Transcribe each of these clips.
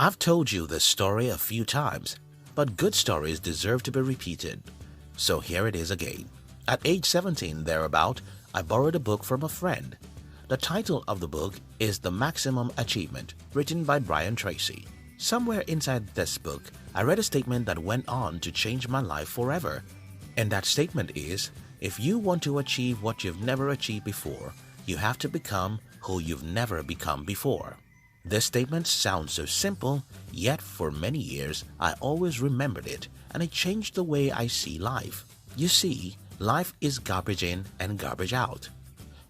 I've told you this story a few times, but good stories deserve to be repeated. So here it is again. At age 17 thereabout, I borrowed a book from a friend. The title of the book is The Maximum Achievement, written by Brian Tracy. Somewhere inside this book, I read a statement that went on to change my life forever. And that statement is, if you want to achieve what you've never achieved before, you have to become who you've never become before. This statement sounds so simple, yet for many years I always remembered it, and it changed the way I see life. You see, life is garbage in and garbage out.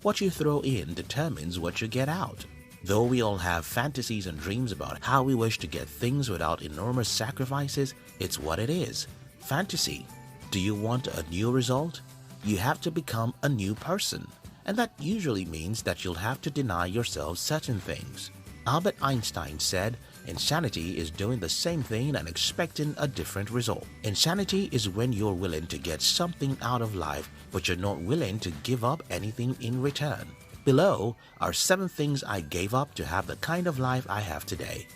What you throw in determines what you get out. Though we all have fantasies and dreams about how we wish to get things without enormous sacrifices, it's what it is. Fantasy. Do you want a new result? You have to become a new person, and that usually means that you'll have to deny yourself certain things. Albert Einstein said, insanity is doing the same thing and expecting a different result. Insanity is when you're willing to get something out of life, but you're not willing to give up anything in return. Below are 7 things I gave up to have the kind of life I have today.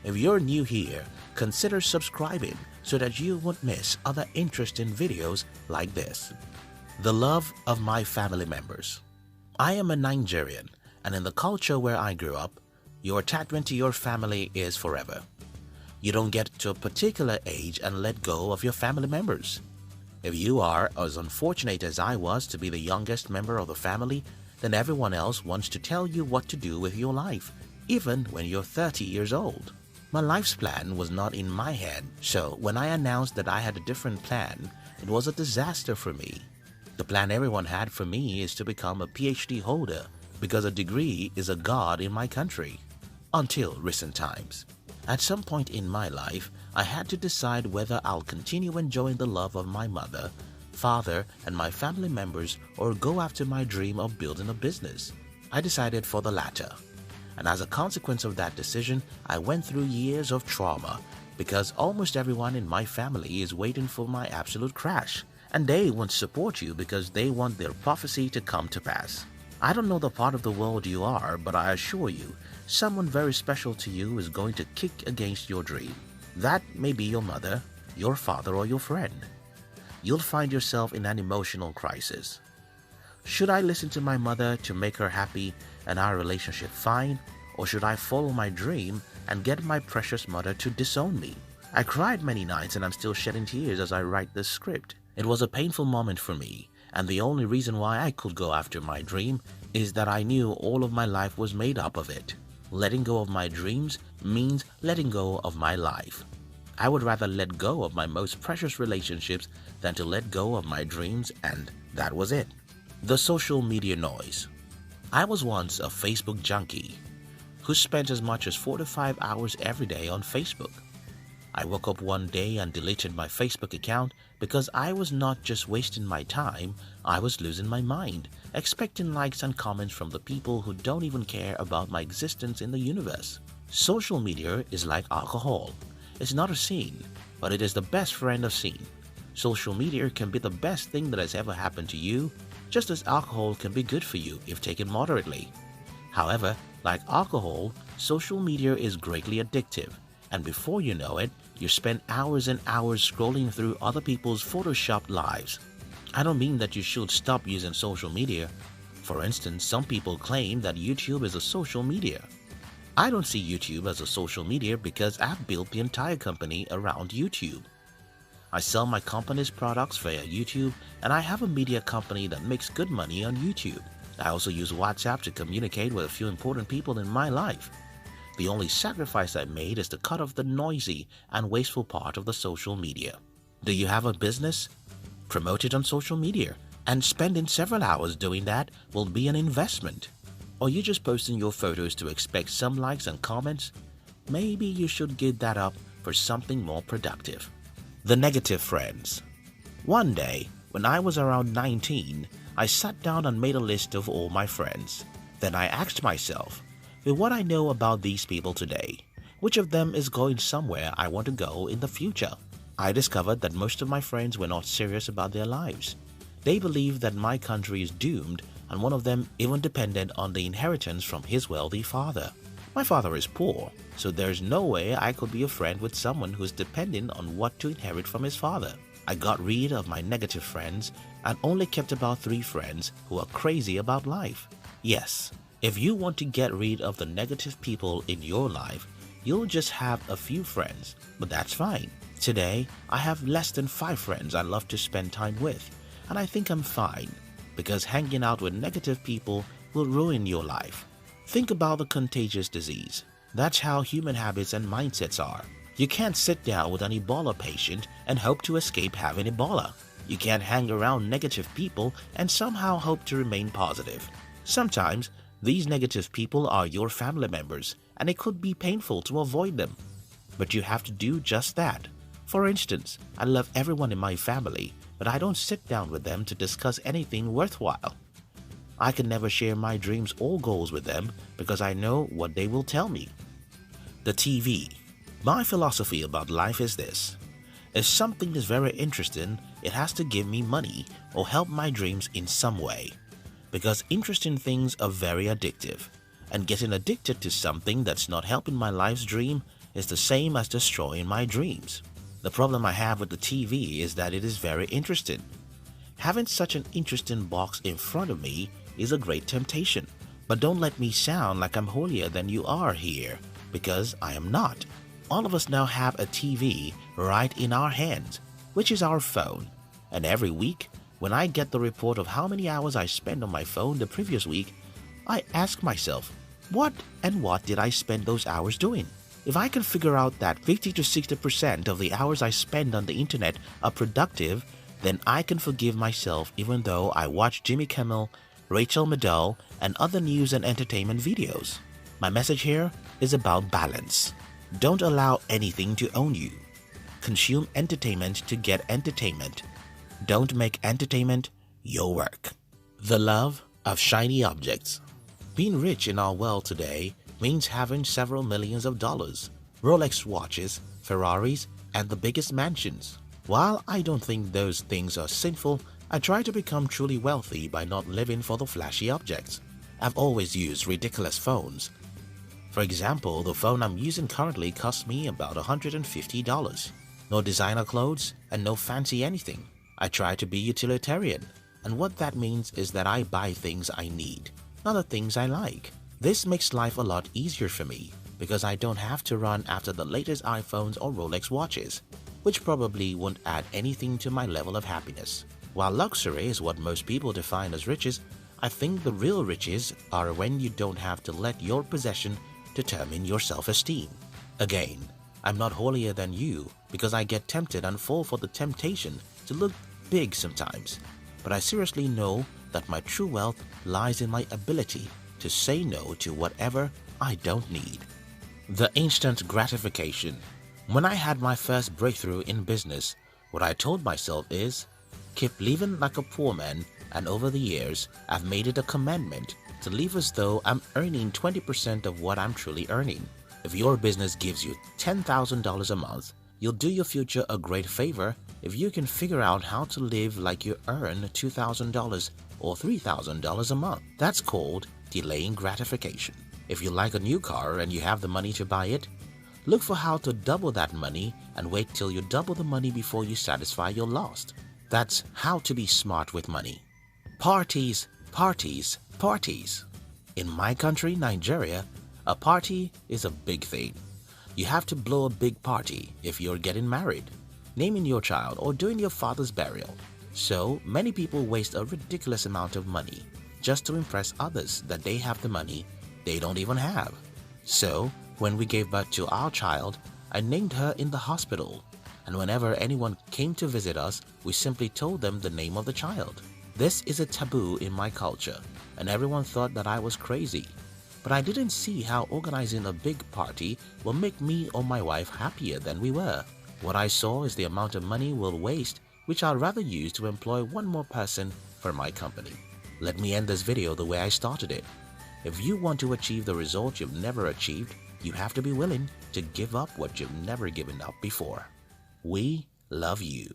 If you're new here, consider subscribing so that you won't miss other interesting videos like this. The love of my family members. I am a Nigerian, and in the culture where I grew up, your attachment to your family is forever. You don't get to a particular age and let go of your family members. If you are as unfortunate as I was to be the youngest member of the family, then everyone else wants to tell you what to do with your life, even when you're 30 years old. My life's plan was not in my head, so when I announced that I had a different plan, it was a disaster for me. The plan everyone had for me is to become a PhD holder because a degree is a god in my country. Until recent times. At some point in my life, I had to decide whether I'll continue enjoying the love of my mother, father, and my family members, or go after my dream of building a business. I decided for the latter. And as a consequence of that decision, I went through years of trauma because almost everyone in my family is waiting for my absolute crash, and they won't support you because they want their prophecy to come to pass. I don't know the part of the world you are, but I assure you, someone very special to you is going to kick against your dream. That may be your mother, your father, or your friend. You'll find yourself in an emotional crisis. Should I listen to my mother to make her happy and our relationship fine, or should I follow my dream and get my precious mother to disown me? I cried many nights and I'm still shedding tears as I write this script. It was a painful moment for me, and the only reason why I could go after my dream is that I knew all of my life was made up of it. Letting go of my dreams means letting go of my life. I would rather let go of my most precious relationships than to let go of my dreams, and that was it. The social media noise. I was once a Facebook junkie who spent as much as 4 to 5 hours every day on Facebook. I woke up one day and deleted my Facebook account because I was not just wasting my time, I was losing my mind, expecting likes and comments from the people who don't even care about my existence in the universe. Social media is like alcohol. It's not a sin, but it is the best friend of sin. Social media can be the best thing that has ever happened to you, just as alcohol can be good for you if taken moderately. However, like alcohol, social media is greatly addictive, and before you know it, you spend hours and hours scrolling through other people's photoshopped lives. I don't mean that you should stop using social media. For instance, some people claim that YouTube is a social media. I don't see YouTube as a social media because I've built the entire company around YouTube. I sell my company's products via YouTube, and I have a media company that makes good money on YouTube. I also use WhatsApp to communicate with a few important people in my life. The only sacrifice I made is to cut off the noisy and wasteful part of the social media. Do you have a business? Promote it on social media, and spending several hours doing that will be an investment. Or you just posting your photos to expect some likes and comments? Maybe you should give that up for something more productive. The negative friends. One day, when I was around 19, I sat down and made a list of all my friends. Then I asked myself, with what I know about these people today, which of them is going somewhere I want to go in the future? I discovered that most of my friends were not serious about their lives. They believed that my country is doomed, and one of them even depended on the inheritance from his wealthy father. My father is poor, so there's no way I could be a friend with someone who's dependent on what to inherit from his father. I got rid of my negative friends and only kept about 3 friends who are crazy about life. Yes, if you want to get rid of the negative people in your life, you'll just have a few friends, but that's fine. Today, I have less than 5 friends I love to spend time with, and I think I'm fine, because hanging out with negative people will ruin your life. Think about the contagious disease. That's how human habits and mindsets are. You can't sit down with an Ebola patient and hope to escape having Ebola. You can't hang around negative people and somehow hope to remain positive. Sometimes, these negative people are your family members, and it could be painful to avoid them. But you have to do just that. For instance, I love everyone in my family, but I don't sit down with them to discuss anything worthwhile. I can never share my dreams or goals with them because I know what they will tell me. The TV. My philosophy about life is this. If something is very interesting, it has to give me money or help my dreams in some way. Because interesting things are very addictive, and getting addicted to something that's not helping my life's dream is the same as destroying my dreams. The problem I have with the TV is that it is very interesting. Having such an interesting box in front of me is a great temptation, but don't let me sound like I'm holier than you are here, because I am not. All of us now have a TV right in our hands, which is our phone, and every week, when I get the report of how many hours I spent on my phone the previous week, I ask myself, what did I spend those hours doing? If I can figure out that 50 to 60% of the hours I spend on the internet are productive, then I can forgive myself even though I watch Jimmy Kimmel, Rachel Maddow, and other news and entertainment videos. My message here is about balance. Don't allow anything to own you. Consume entertainment to get entertainment. Don't make entertainment your work. The love of shiny objects. Being rich in our world today means having several millions of dollars, Rolex watches, Ferraris, and the biggest mansions. While I don't think those things are sinful, I try to become truly wealthy by not living for the flashy objects. I've always used ridiculous phones. For example, the phone I'm using currently cost me about $150. No designer clothes and no fancy anything. I try to be utilitarian, and what that means is that I buy things I need, not the things I like. This makes life a lot easier for me because I don't have to run after the latest iPhones or Rolex watches, which probably won't add anything to my level of happiness. While luxury is what most people define as riches, I think the real riches are when you don't have to let your possession determine your self-esteem. Again, I'm not holier than you because I get tempted and fall for the temptation to look big sometimes, but I seriously know that my true wealth lies in my ability to say no to whatever I don't need. The instant gratification. When I had my first breakthrough in business, what I told myself is, keep living like a poor man, and over the years, I've made it a commandment to live as though I'm earning 20% of what I'm truly earning. If your business gives you $10,000 a month, you'll do your future a great favor if you can figure out how to live like you earn $2,000 or $3,000 a month. That's called delaying gratification. If you like a new car and you have the money to buy it, look for how to double that money and wait till you double the money before you satisfy your loss. That's how to be smart with money. Parties, parties, parties. In my country, Nigeria, a party is a big thing. You have to blow a big party if you're getting married, naming your child, or doing your father's burial. So many people waste a ridiculous amount of money just to impress others that they have the money they don't even have. So when we gave birth to our child, I named her in the hospital, and whenever anyone came to visit us, we simply told them the name of the child. This is a taboo in my culture, and everyone thought that I was crazy. But I didn't see how organizing a big party will make me or my wife happier than we were. What I saw is the amount of money we'll waste, which I'd rather use to employ one more person for my company. Let me end this video the way I started it. If you want to achieve the results you've never achieved, you have to be willing to give up what you've never given up before. We love you.